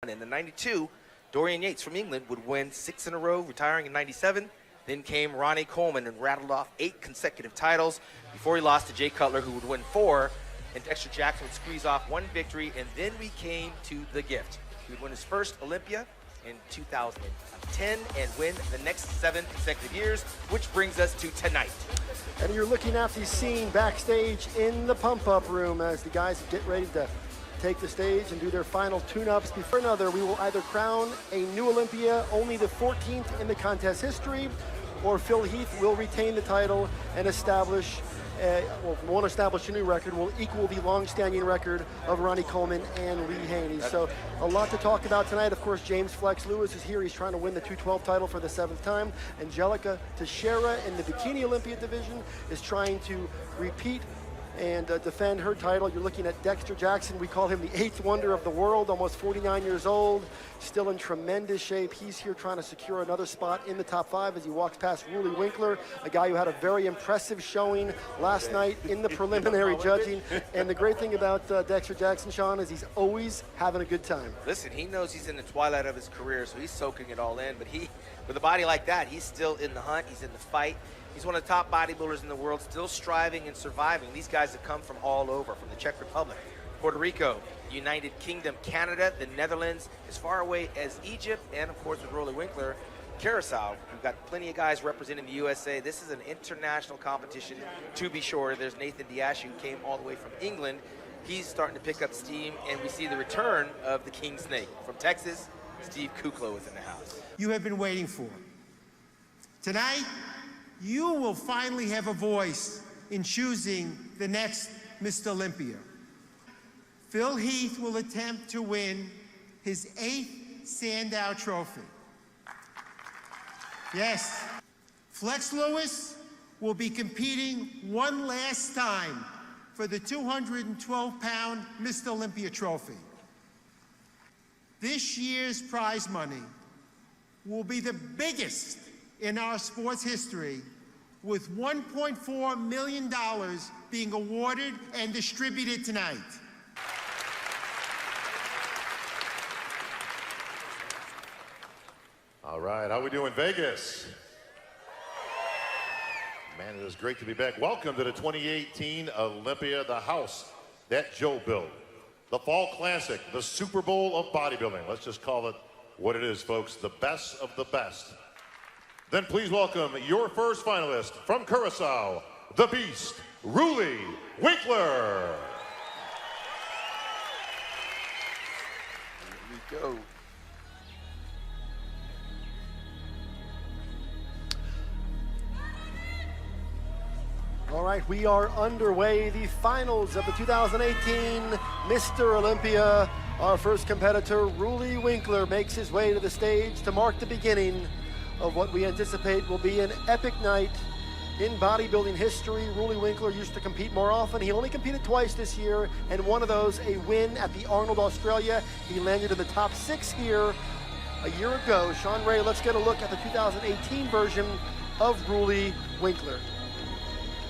In the 92, Dorian Yates from England would win 6 in a row, retiring in 97. Then came Ronnie Coleman and rattled off 8 consecutive titles before he lost to Jay Cutler, who would win 4. And Dexter Jackson would squeeze off 1 victory. And then we came to the gift. He would win his first Olympia in 2010 and win the next 7 consecutive years, which brings us to tonight. And you're looking at the scene backstage in the pump-up room as the guys get ready to take the stage and do their final tune-ups. Before another, we will either crown a new Olympia, only the 14th in the contest history, or Phil Heath will retain the title and establish, won't establish a new record, will equal the long-standing record of Ronnie Coleman and Lee Haney. So a lot to talk about tonight. Of course, James Flex Lewis is here. He's trying to win the 212 title for the 7th time. Angelica Teixeira in the Bikini Olympia division is trying to repeat and defend her title. You're looking at Dexter Jackson. We call him the 8th wonder of the world, almost 49 years old, still in tremendous shape. He's here trying to secure another spot in the top 5 as he walks past Ramy Winklaar, a guy who had a very impressive showing last night in the preliminary judging. And the great thing about Dexter Jackson, Sean, is he's always having a good time. Listen, he knows he's in the twilight of his career, so he's soaking it all in. But with a body like that, he's still in the hunt. He's in the fight. He's one of the top bodybuilders in the world, still striving and surviving. These guys have come from all over, from the Czech Republic, Puerto Rico, United Kingdom, Canada, the Netherlands, as far away as Egypt, and of course with Rhoden Winklaar, Curacao. We've got plenty of guys representing the USA. This is an international competition, to be sure. There's Nathan Diash, who came all the way from England. He's starting to pick up steam, and we see the return of the King Snake. From Texas, Steve Kuclo is in the house. You have been waiting for. Tonight, you will finally have a voice in choosing the next Mr. Olympia. Phil Heath will attempt to win his 8th Sandow Trophy. Yes, Flex Lewis will be competing one last time for the 212-pound Mr. Olympia Trophy. This year's prize money will be the biggest in our sports history, with $1.4 million being awarded and distributed tonight. All right, how we doing, Vegas? Man, it is great to be back. Welcome to the 2018 Olympia, the house that Joe built. The Fall Classic, the Super Bowl of bodybuilding. Let's just call it what it is, folks, the best of the best. Then please welcome your first finalist from Curacao, the Beast, Ramy Winklaar. Here we go. All right, we are underway. The finals of the 2018 Mr. Olympia. Our first competitor, Ramy Winklaar, makes his way to the stage to mark the beginning of what we anticipate will be an epic night in bodybuilding history. Ramy Winklaar used to compete more often. He only competed twice this year, and one of those a win at the Arnold, Australia. He landed in the top 6 here a year ago. Sean Ray, let's get a look at the 2018 version of Ramy Winklaar.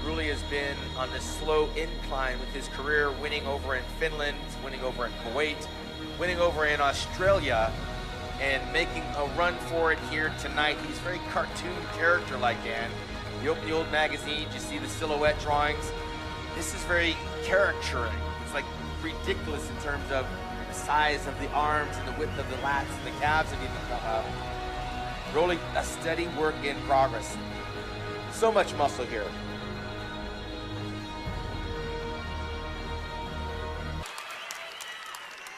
Ramy has been on this slow incline with his career, winning over in Finland, winning over in Kuwait, winning over in Australia, and making a run for it here tonight. He's very cartoon character-like, Dan. You open the old magazines, you see the silhouette drawings. This is very caricaturing. It's like ridiculous in terms of the size of the arms and the width of the lats and the calves and even Ramy, a steady work in progress. So much muscle here.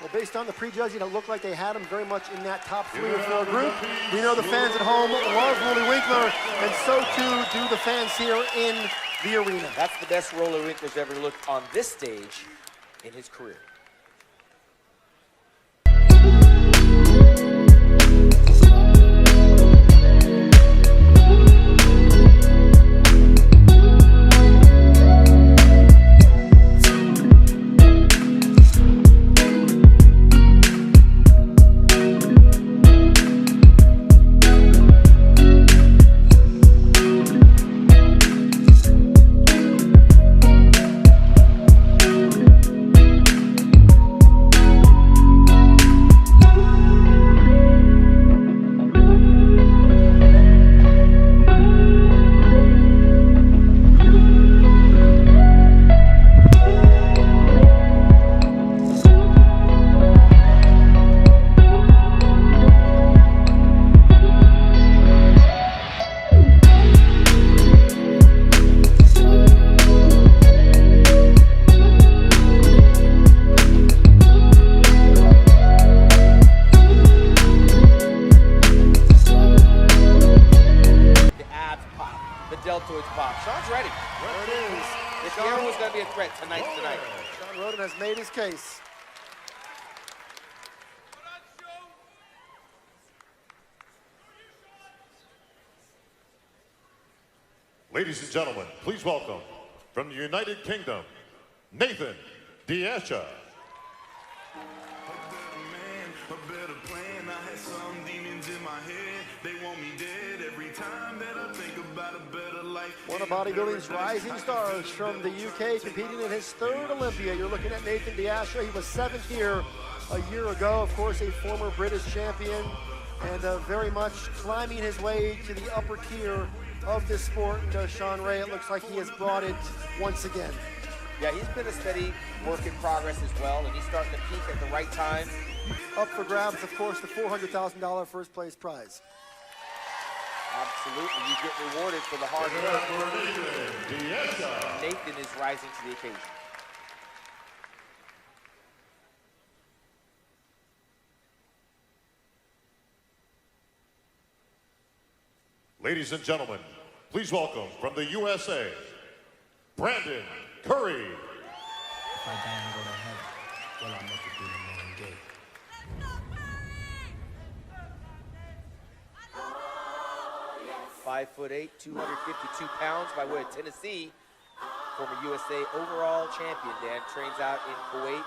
Well, based on the prejudging, it looked like they had him very much in that top 3 or 4 group. We know the fans at home love Ramy Winklaar, and so too do the fans here in the arena. That's the best Ramy Winklaar's ever looked on this stage in his career. going to be a threat tonight. Sean Rhoden has made his case. Ladies and gentlemen, please welcome from the United Kingdom, Nathan Asha. One of bodybuilding's rising stars from the UK, competing in his third Olympia. You're looking at Nathan Asha. He was 7th here a year ago. Of course, a former British champion, and very much climbing his way to the upper tier of this sport. Sean Ray, it looks like he has brought it once again. Yeah, he's been a steady work in progress as well, and he's starting to peak at the right time. Up for grabs, of course, the $400,000 first place prize. Absolutely, you get rewarded for the hard work. Nathan is rising to the occasion. Ladies and gentlemen, please welcome from the USA, Brandon Curry. If I die and go to heaven, well, I'm up to be a man gay. 5'8", 252 pounds by way of Tennessee. Former USA overall champion, Dan. Trains out in Kuwait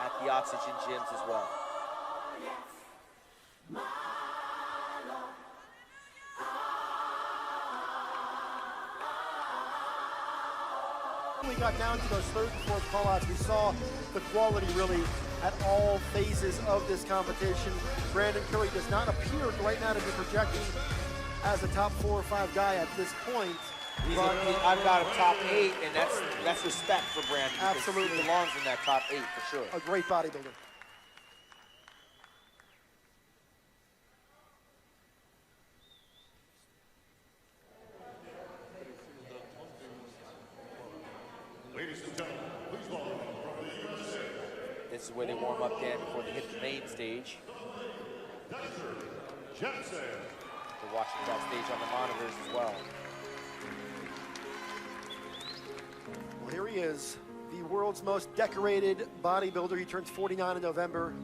at the Oxygen gyms as well. When we got down to those third and fourth callouts, we saw the quality really at all phases of this competition. Brandon Curry does not appear right now to be projecting as a top 4 or 5 guy at this point. I've got a top 8, and that's respect for Brandon. Absolutely. He belongs in that top 8 for sure. A great bodybuilder. Ladies and gentlemen, please welcome from the USA. This is where they warm up, Dan, before they hit the main stage. Dexter Jackson. They're watching backstage on the monitors as well. Well, here he is, the world's most decorated bodybuilder. He turns 49 in November.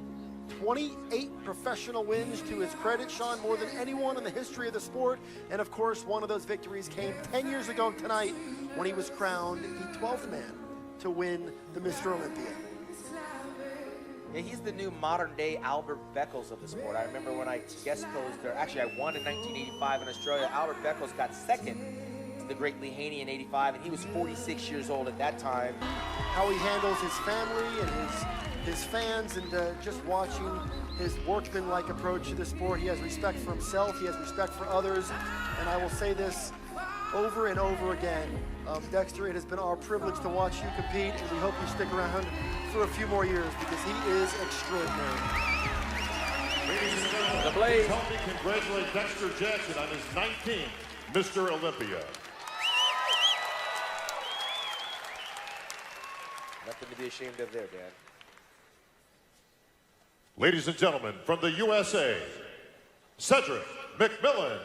28 professional wins to his credit, Sean, more than anyone in the history of the sport. And of course, one of those victories came 10 years ago tonight when he was crowned the 12th man to win the Mr. Olympia. Yeah, he's the new modern-day Albert Beckles of the sport. I remember when I guest posed there. Actually, I won in 1985 in Australia. Albert Beckles got second to the great Lee Haney in '85, and he was 46 years old at that time. How he handles his family and his fans, and just watching his workmanlike approach to the sport. He has respect for himself. He has respect for others. And I will say this over and over again. Dexter, it has been our privilege to watch you compete, and we hope you stick around for a few more years because he is extraordinary. Ladies and gentlemen, The Blaze. help me congratulate Dexter Jackson on his 19th Mr. Olympia. Nothing to be ashamed of there, Dan. Ladies and gentlemen, from the USA, Cedric McMillan.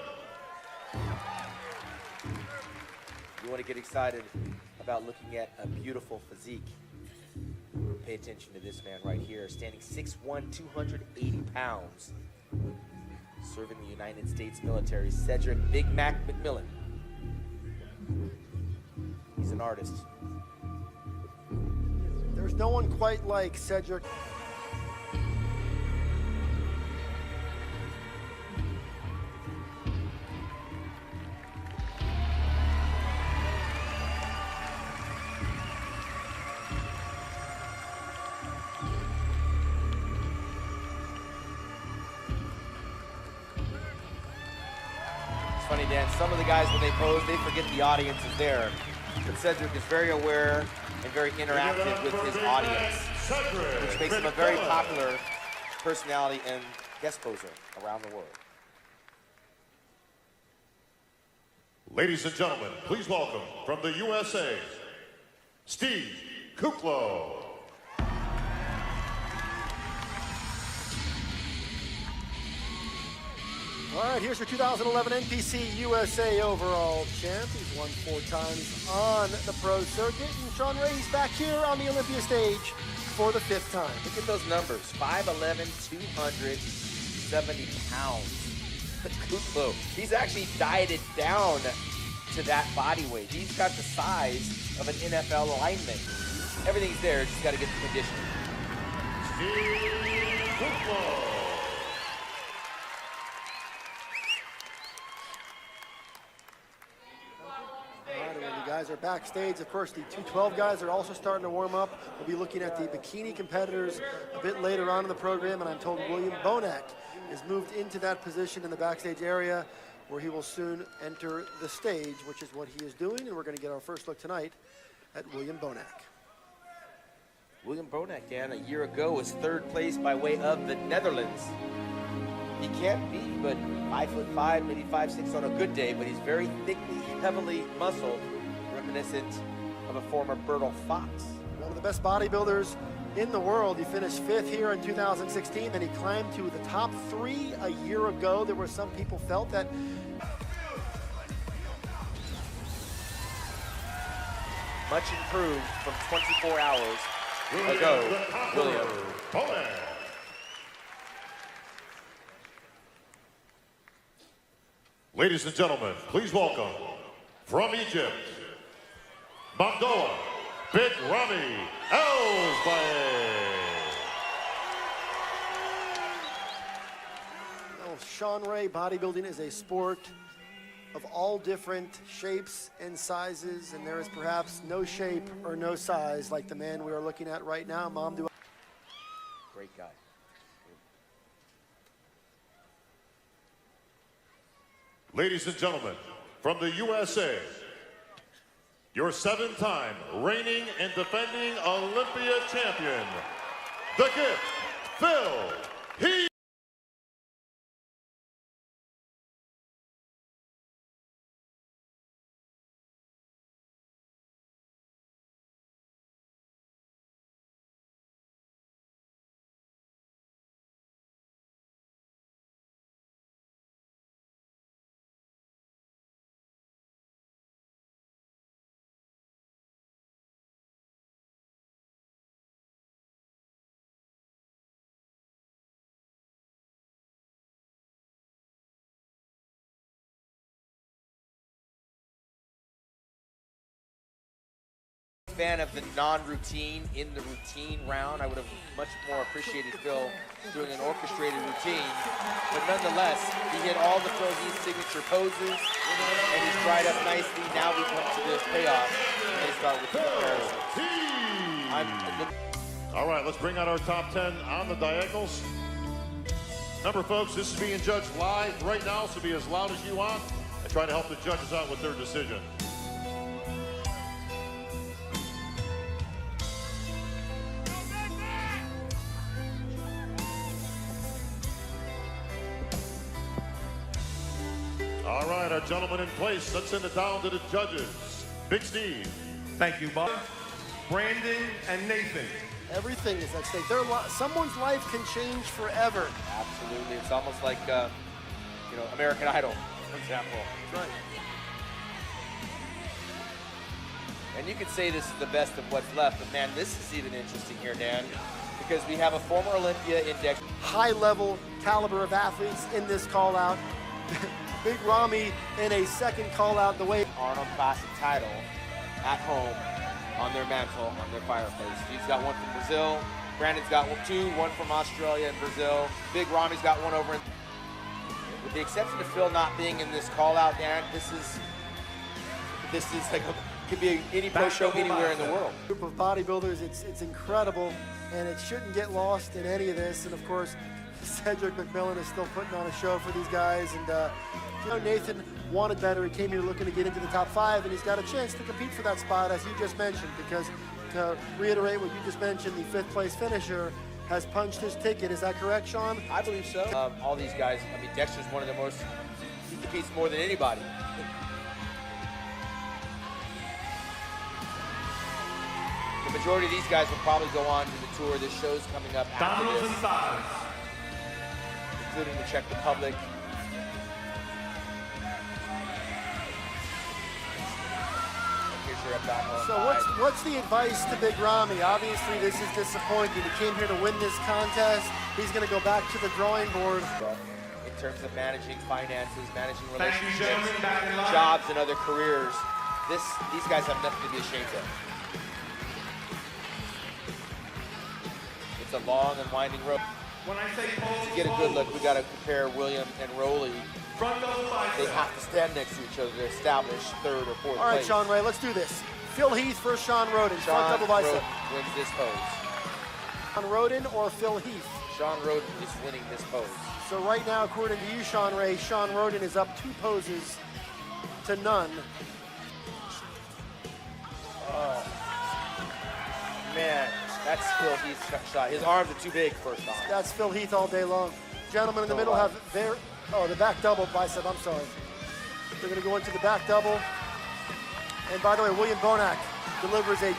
You want to get excited about looking at a beautiful physique. Pay attention to this man right here, standing 6'1", 280 pounds, serving the United States military, Cedric Big Mac McMillan. He's an artist. There's no one quite like Cedric. It's funny, Dan, some of the guys, when they pose, they forget the audience is there. But Cedric is very aware and very interactive with his audience, which makes him a very popular personality and guest poser around the world. Ladies and gentlemen, please welcome from the USA, Steve Kuclo. All right, here's your 2011 NPC USA overall champ. He's won 4 times on the pro circuit. And Sean Ray's back here on the Olympia stage for the 5th time. Look at those numbers, 5'11", 270 pounds. Kuclo, he's actually dieted down to that body weight. He's got the size of an NFL lineman. Everything's there, just got to get the conditioning. Kuclo. The guys are backstage. Of course, the 212 guys are also starting to warm up. We'll be looking at the bikini competitors a bit later on in the program, and I'm told William Bonac has moved into that position in the backstage area where he will soon enter the stage, which is what he is doing, and we're going to get our first look tonight at William Bonac. William Bonac, Dan, a year ago was 3rd place by way of the Netherlands. He can't be but 5'5", maybe 5'6" on a good day, but he's very thickly, heavily muscled, reminiscent of a former Bertil Fox. One of the best bodybuilders in the world. He finished 5th here in 2016, then he climbed to the top 3 a year ago. There were some people felt that much improved from 24 hours ago, William. Ladies and gentlemen, please welcome from Egypt, Mongolia, Big Ramy Sean Ray, bodybuilding is a sport of all different shapes and sizes, and there is perhaps no shape or no size like the man we are looking at right now. Mom, do Great guy. Ladies and gentlemen, from the USA, your 7-time reigning and defending Olympia champion, the Gift, Phil Heath. Fan of the non-routine in the routine round. I would have much more appreciated Phil doing an orchestrated routine, but nonetheless, he hit all the Phil Heath signature poses, and he's dried up nicely. Now we come to this payoff, and they start with the comparison. All right, let's bring out our top 10 on the diagonals. Remember, folks, this is being judged live right now, so be as loud as you want and try to help the judges out with their decision. All right, our gentlemen in place. Let's send it down to the judges. Big Steve. Thank you, Bob. Brandon and Nathan. everything is at stake. Someone's life can change forever. Absolutely. It's almost like, you know, American Idol, for example. That's right. And you could say this is the best of what's left, but man, this is even interesting here, Dan, because we have a former Olympia in Dexter. High-level caliber of athletes in this call-out. Big Ramy in a second call-out, the way Arnold Classic title at home on their mantle, on their fireplace. He's got one from Brazil. Brandon's got one from Australia and Brazil. Big Ramy's got one over in... With the exception of Phil not being in this call-out, Dan, this is like could be any pro show anywhere in the world. Group of bodybuilders, it's incredible, and it shouldn't get lost in any of this. And of course, Cedric McMillan is still putting on a show for these guys. And you know, Nathan wanted better. He came here looking to get into the top 5, and he's got a chance to compete for that spot, as you just mentioned. Because to reiterate what you just mentioned, the 5th place finisher has punched his ticket. Is that correct, Sean? I believe so. All these guys, I mean, Dexter's one of the most, he competes more than anybody. The majority of these guys will probably go on to the tour. This show's coming up after this, including the Czech Republic, sure I'm not going So what's the advice to Big Ramy? Obviously, this is disappointing. He came here to win this contest. He's going to go back to the drawing board. In terms of managing finances, managing Thank you, relationships, gentlemen. Back in line. jobs, and other careers, these guys have nothing to be ashamed of. It's a long and winding road. When I say pose, To get a good look, we got to compare William and Roly. front those biceps. They have to stand next to each other to establish third or fourth All right, place. Sean Ray, let's do this. Phil Heath versus Sean Rhoden. Front double bicep. Rhoden wins this pose. Sean Rhoden or Phil Heath? Sean Rhoden is winning this pose. So right now, according to you, Sean Ray, Sean Rhoden is up 2 poses to none. Oh, man, that's Phil Heath's shot. His arms are too big, first off. That's Phil Heath all day long. Gentlemen in the middle have their, the back double bicep, I'm sorry. They're gonna go into the back double. And by the way, William Bonac delivers a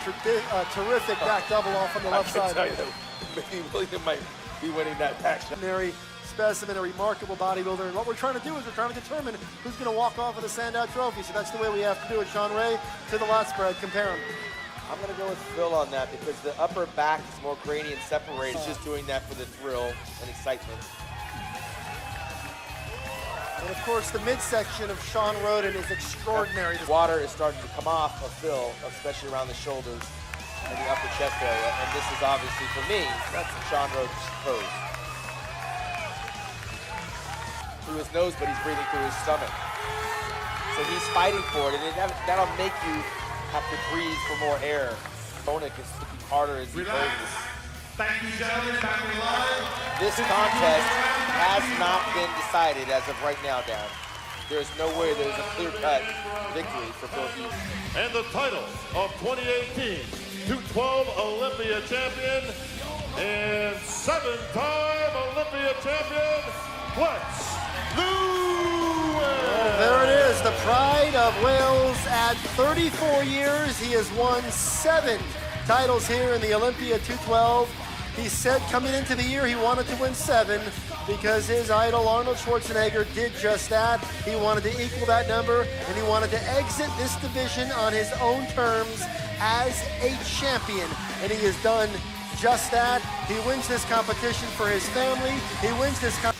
terrific back double off on the left I can side. tell you, maybe William might be winning that back shot. Extraordinary specimen, a remarkable bodybuilder. And what we're trying to do is we're trying to determine who's going to walk off with a Sandow trophy. So that's the way we have to do it. Sean Ray to the lat spread. Compare them. I'm going to go with Phil on that because the upper back is more grainy and separated. He's just doing that for the thrill and excitement. And of course, the midsection of Sean Rhoden is extraordinary. The water is starting to come off of Phil, especially around the shoulders and the upper chest area. And this is obviously, for me, that's Sean Rhoden's pose. Through his nose, but he's breathing through his stomach. So he's fighting for it, and that'll make you have to breathe for more air. Bonac is looking harder as he Relax. poses. Thank you, gentlemen. Back in line. This contest has not been decided as of right now, Dan. There's no way there's a clear-cut victory for Phil Heath. And the title of 2018 212 Olympia champion and 7-time Olympia champion, Flex Lewis. There it is, the pride of Wales. At 34 years, he has won 7 titles here in the Olympia 212. He said coming into the year he wanted to win 7 because his idol Arnold Schwarzenegger did just that. He wanted to equal that number, and he wanted to exit this division on his own terms as a champion. And he has done just that. He wins this competition for his family. He wins this competition.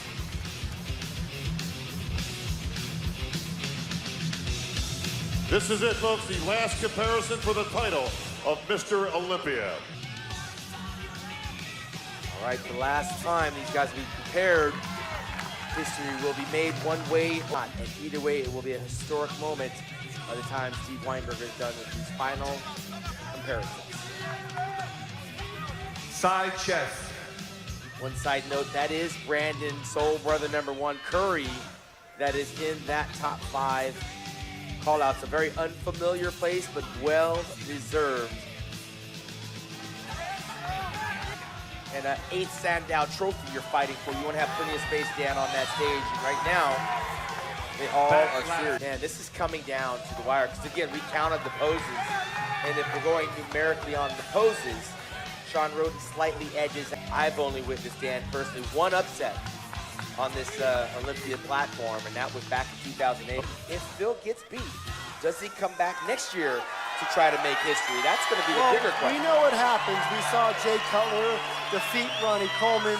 This is it, folks, the last comparison for the title of Mr. Olympia. All right, the last time these guys will be compared, history will be made one way or not. And either way, it will be a historic moment by the time Steve Weinberger is done with these final comparisons. Side chest. One side note, that is Brandon's soul brother #1, Curry, that is in that top 5 call-outs. A very unfamiliar place, but well-deserved. And an 8th Sandow trophy you're fighting for. You want to have plenty of space, Dan, on that stage. And right now, they all are serious. Man, this is coming down to the wire. Because again, we counted the poses. And if we're going numerically on the poses, Sean Rhoden slightly edges. I've only witnessed, Dan, personally, one upset on this Olympia platform, and that was back in 2008. If Phil gets beat, does he come back next year to try to make history? That's going to be the bigger question. We know what happens. We saw Jay Cutler defeat Ronnie Coleman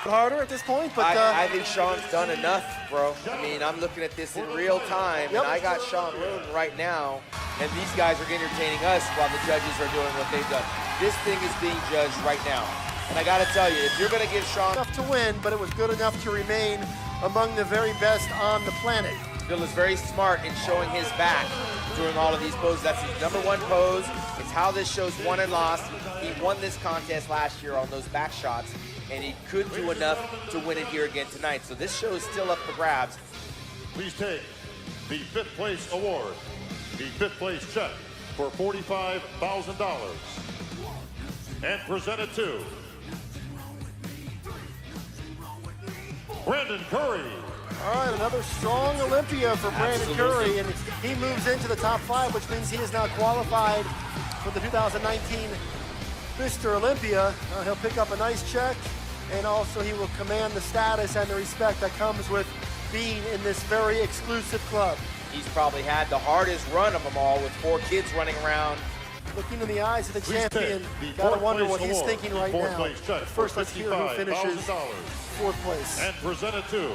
harder at this point, but I think Sean's done enough, bro. I mean, I'm looking at this in real time, and I got Sean Rhoden right now, and these guys are entertaining us while the judges are doing what they've done. This thing is being judged right now. And I got to tell you, if you're going to give Sean enough to win, but it was good enough to remain among the very best on the planet. Phil is very smart in showing his back during all of these poses. That's his #1 pose. It's how this shows won and lost. He won this contest last year on those back shots, and he could do enough to win it here again tonight. So this show is still up for grabs. Please take the 5th place award, the 5th place check for $45,000, and present it to Brandon Curry. All right, another strong Olympia for Brandon Curry, and he moves into the top 5, which means he is now qualified for the 2019 Mr. Olympia. He'll pick up a nice check, and also he will command the status and the respect that comes with being in this very exclusive club. He's probably had the hardest run of them all with 4 kids running around. Looking in the eyes of the Please champion, take the gotta fourth wonder place what he's award. thinking right Fourth now. place check But first, let's hear who finishes $55,000. 4th place. And presented to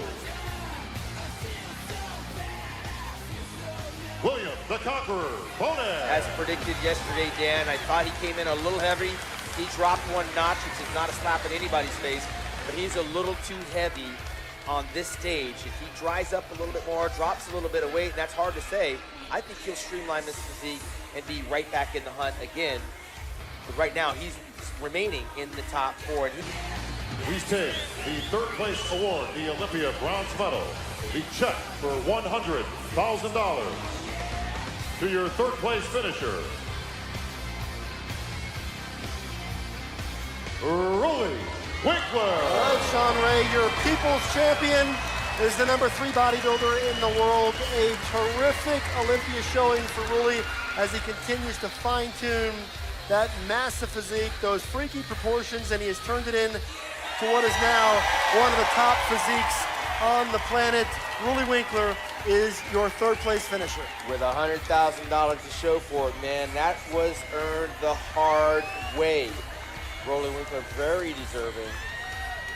William the Conqueror Bonac. As predicted yesterday, Dan, I thought he came in a little heavy. He dropped 1 notch, which is not a slap in anybody's face, but he's a little too heavy on this stage. If he dries up a little bit more, drops a little bit of weight, and that's hard to say, I think he'll streamline this physique and be right back in the hunt again. But right now, he's remaining in the top 4. And Please take the 3rd place award, the Olympia bronze medal, the check for $100,000 to your 3rd place finisher, Winklaar. All right, Sean Ray, your people's champion is the number 3 bodybuilder in the world. A terrific Olympia showing for Rully as he continues to fine-tune that massive physique, those freaky proportions, and he has turned it in to what is now one of the top physiques on the planet. Rully Winklaar is your 3rd place finisher. with $100,000 to show for it, man, that was earned the hard way. Rowland Winklaar, very deserving,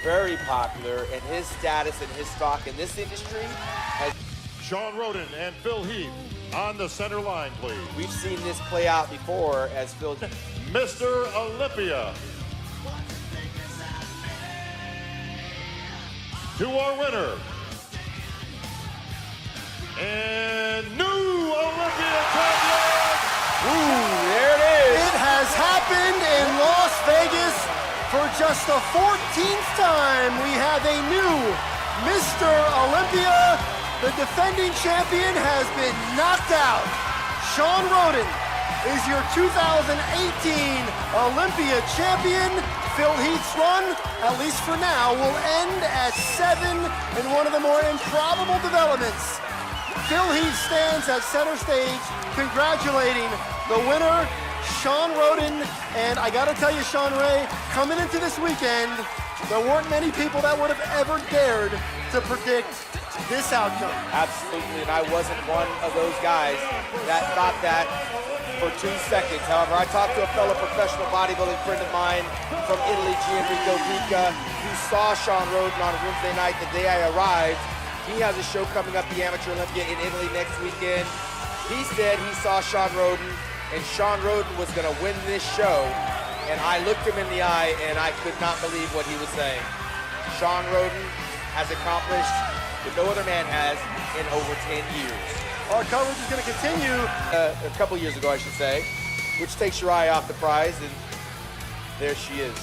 very popular, and his status and his stock in this industry has... Sean Rhoden and Phil Heath on the center line, please. We've seen this play out before as Phil... Mr. Olympia. To our winner. And new Olympia champion. Ooh, there it is! It has happened in Las Vegas for just the 14th time. We have a new Mr. Olympia. The defending champion has been knocked out. Sean Rhoden is your 2018 Olympia champion. Phil Heath's run, at least for now, will end at 7 in one of the more improbable developments. Phil Heath stands at center stage congratulating the winner, Sean Rhoden. And I gotta tell you, Sean Ray, coming into this weekend, there weren't many people that would have ever dared to predict this outcome. Absolutely, and I wasn't one of those guys that thought that for 2 seconds. However, I talked to a fellow professional bodybuilding friend of mine from Italy, Gianrico Dica, who saw Sean Rhoden on Wednesday night the day I arrived. He has a show coming up, the Amateur Olympia in Italy next weekend. He said he saw Sean Rhoden, and Sean Rhoden was gonna win this show. And I looked him in the eye, and I could not believe what he was saying. Sean Rhoden has accomplished what no other man has in over 10 years. Our coverage is going to continue. A couple years ago, I should say, which takes your eye off the prize, and there she is.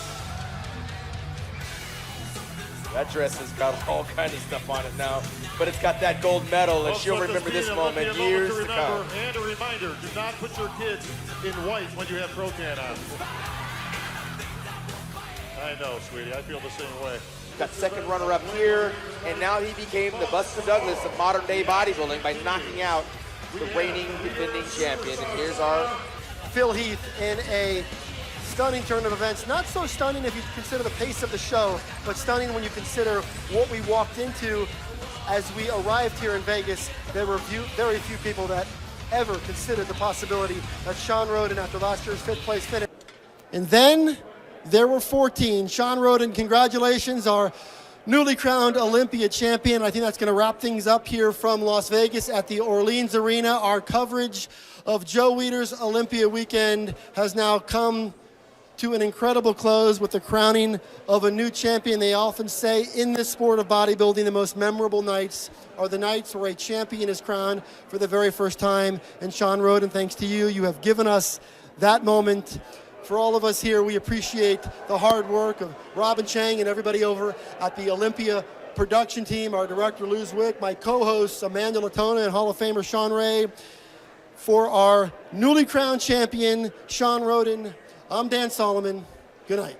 That dress has got all kinds of stuff on it now, but it's got that gold medal, and she'll remember this moment years to come. And a reminder, do not put your kids in white when you have Procan on. I know, sweetie, I feel the same way. Got 2nd runner-up here, and now he became the Buster Douglas of modern-day bodybuilding by knocking out the reigning defending champion. And here's our Phil Heath in a stunning turn of events. Not so stunning if you consider the pace of the show, but stunning when you consider what we walked into as we arrived here in Vegas. There were very few people that ever considered the possibility that Sean Rhoden, after last year's 5th place finish. And then there were 14. Sean Rhoden, congratulations, our newly crowned Olympia champion. I think that's going to wrap things up here from Las Vegas at the Orleans Arena. Our coverage of Joe Weider's Olympia weekend has now come to an incredible close with the crowning of a new champion. They often say in this sport of bodybuilding, the most memorable nights are the nights where a champion is crowned for the very first time. And Sean Rhoden, thanks to you, you have given us that moment. For all of us here, we appreciate the hard work of Robin Chang and everybody over at the Olympia production team, our director, Luz Wick, my co-hosts, Amanda Latona and Hall of Famer Sean Ray. For our newly crowned champion, Sean Rhoden, I'm Dan Solomon. Good night.